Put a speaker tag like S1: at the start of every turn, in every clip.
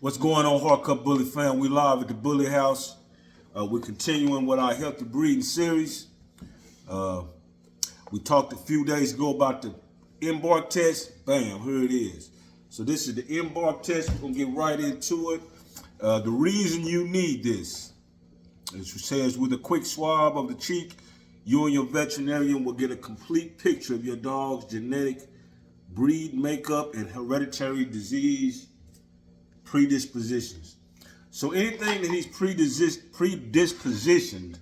S1: What's going on, Hardcut Bully fam? We live at the Bully House. We're continuing with our healthy breeding series. We talked a few days ago about the Embark test. Bam, here it is. So this is the Embark test. We're gonna get right into it. The reason you need this, as it says, with a quick swab of the cheek, you and your veterinarian will get a complete picture of your dog's genetic, breed makeup, and hereditary disease predispositions. So anything that he's predispositioned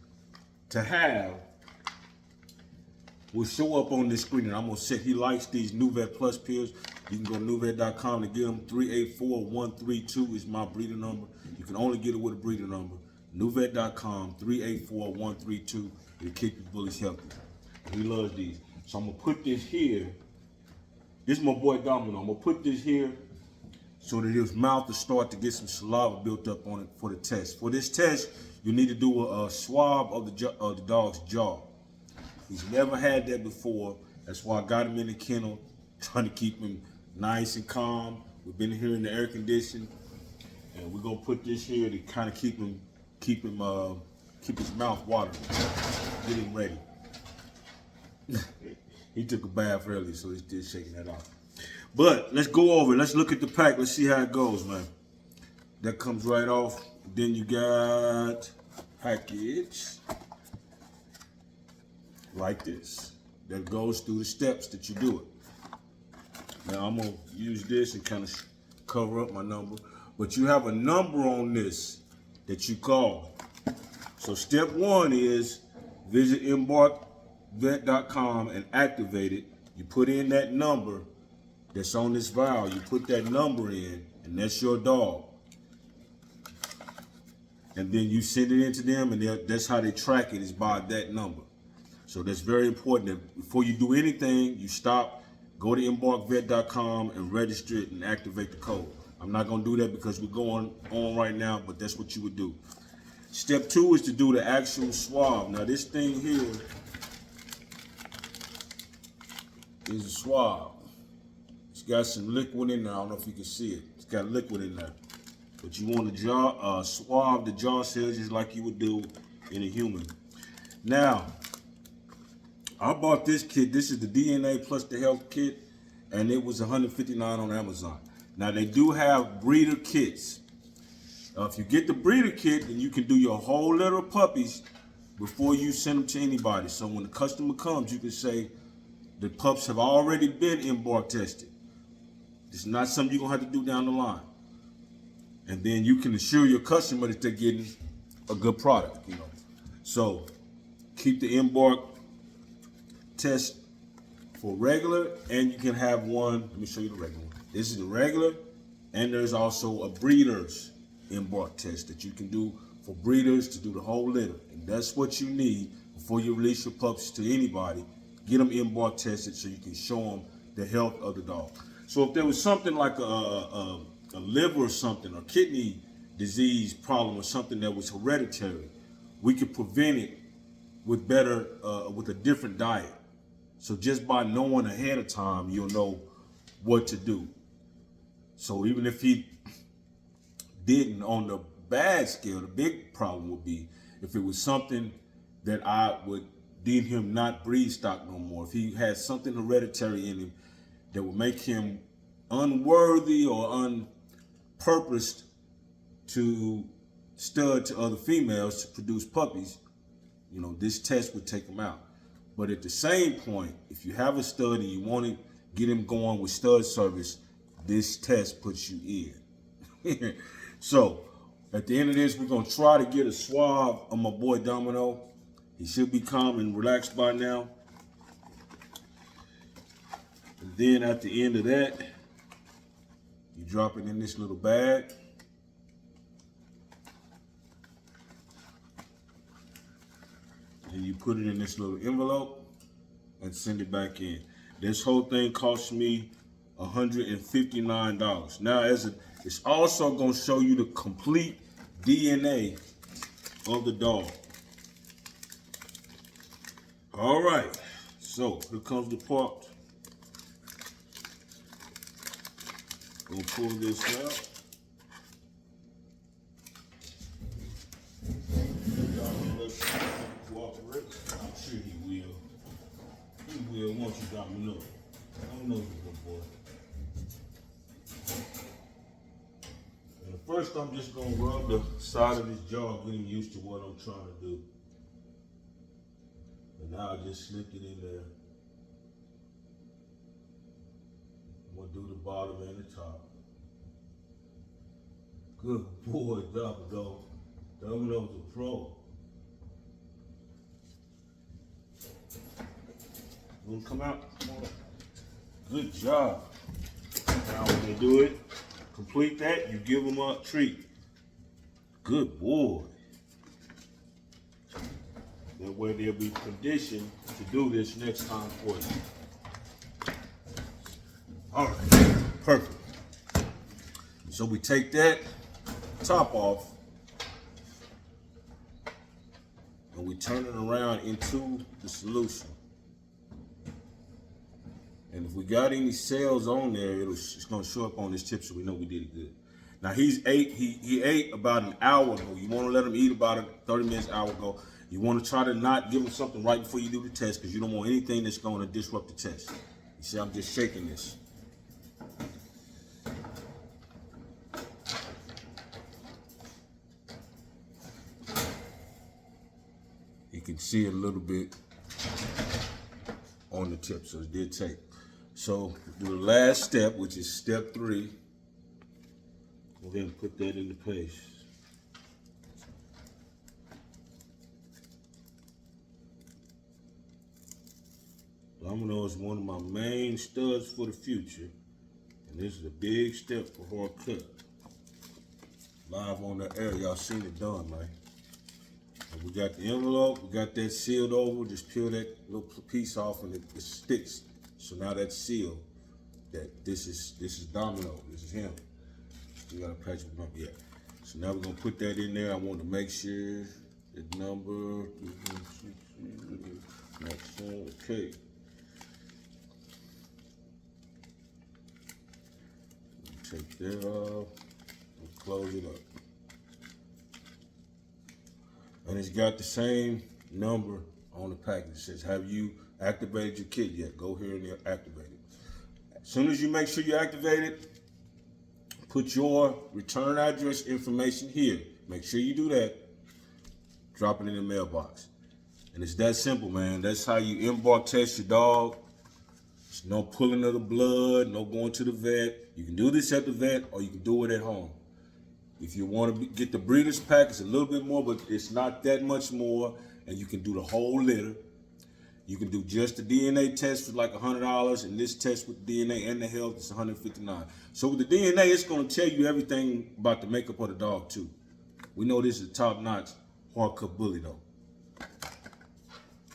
S1: to have will show up on this screen. And I'm gonna say he likes these Nuvet Plus pills. You can go to nuvet.com to get them. 384132 is my breeder number. You can only get it with a breeder number. Nuvet.com, 384132. It'll keep your bullies healthy. He loves these. So I'm gonna put this here. This is my boy Domino. I'm gonna put this here so that his mouth will start to get some saliva built up on it for the test. For this test, you need to do a swab of the dog's jaw. He's never had that before. That's why I got him in the kennel, trying to keep him nice and calm. We've been here in the air conditioning, and we're gonna put this here to kind of keep his mouth watering, get him ready. He took a bath early, so he's still shaking that off. But let's go over it. Let's look at the pack. Let's see how it goes, man. That comes right off. Then you got package like this. That goes through the steps that you do it. Now I'm gonna use this and kind of cover up my number. But you have a number on this that you call. So step one is visit embarkvet.com and activate it. You put in that number that's on this vial. You put that number in, and that's your dog. And then you send it into them, and that's how they track it, is by that number. So that's very important that before you do anything, you stop, go to embarkvet.com and register it and activate the code. I'm not gonna do that because we're going on right now, but that's what you would do. Step two is to do the actual swab. Now this thing here is a swab. It's got some liquid in there. I don't know if you can see it. It's got liquid in there. But you want to swab the jaw cells just like you would do in a human. Now, I bought this kit. This is the DNA plus the health kit, and it was $159 on Amazon. Now, they do have breeder kits. If you get the breeder kit, then you can do your whole litter of puppies before you send them to anybody. So when the customer comes, you can say, the pups have already been Embark tested. It's not something you're gonna have to do down the line. And then you can assure your customer that they're getting a good product, you know. So keep the Embark test for regular, and you can have one. Let me show you the regular one. This is the regular, and there's also a breeder's Embark test that you can do for breeders to do the whole litter. And that's what you need before you release your pups to anybody. Get them Embark tested so you can show them the health of the dog. So if there was something like a liver or something, or kidney disease problem or something that was hereditary, we could prevent it with with a different diet. So just by knowing ahead of time, you'll know what to do. So even if he didn't, on the bad scale, the big problem would be if it was something that I would deem him not breed stock no more. If he had something hereditary in him that would make him unworthy or unpurposed to stud to other females to produce puppies, you know, this test would take him out. But at the same point, if you have a stud and you want to get him going with stud service, this test puts you in. So at the end of this, we're gonna try to get a swab on my boy Domino. He should be calm and relaxed by now. And then at the end of that, you drop it in this little bag. And you put it in this little envelope and send it back in. This whole thing cost me $159. Now, it's also gonna show you the complete DNA of the dog. All right, so here comes the part. Gonna pull this out. still want you, Domino. Domino's a good boy. And first, I'm just gonna rub the side of his jaw, get him used to what I'm trying to do. And now I just slip it in there. I'm gonna do the bottom and the top. Good boy, Domino. Domino's a pro. Gonna come out. Good job. Now when you do it, complete that, you give them a treat. Good boy. That way they'll be conditioned to do this next time for you. All right, perfect. So we take that top off and we turn it around into the solution. And if we got any cells on there, it's gonna show up on this tip, so we know we did it good. Now he ate about an hour ago. You wanna let him eat about 30 minutes, hour ago. You wanna try to not give him something right before you do the test, because you don't want anything that's gonna disrupt the test. You see, I'm just shaking this. You can see it a little bit on the tip, so it did take. So do the last step, which is step 3. Go ahead and put that into place. Domino is one of my main studs for the future, and this is a big step for hard cut. Live on the air, y'all seen it done, man. And we got the envelope, we got that sealed over. Just peel that little piece off, and it sticks. So now that's sealed. That this is Domino. This is him. We gotta patch him up yet. So now we're gonna put that in there. I want to make sure the number. Okay. Take that off and close it up. And it's got the same number on the package. It says, have you activated your kit yet? Go here and activate it. As soon as you make sure you activate it, put your return address information here. Make sure you do that. Drop it in the mailbox. And it's that simple, man. That's how you Embark test your dog. There's no pulling of the blood, no going to the vet. You can do this at the vet, or you can do it at home. If you want to get the breeder's pack, it's a little bit more, but it's not that much more, and you can do the whole litter. You can do just the DNA test for like $100, and this test with the DNA and the health is $159. So with the DNA, it's going to tell you everything about the makeup of the dog too. We know this is a top-notch hard cut bully though.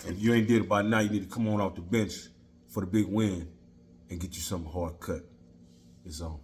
S1: And if you ain't did it by now, you need to come on off the bench for the big win and get you something hard cut. It's on.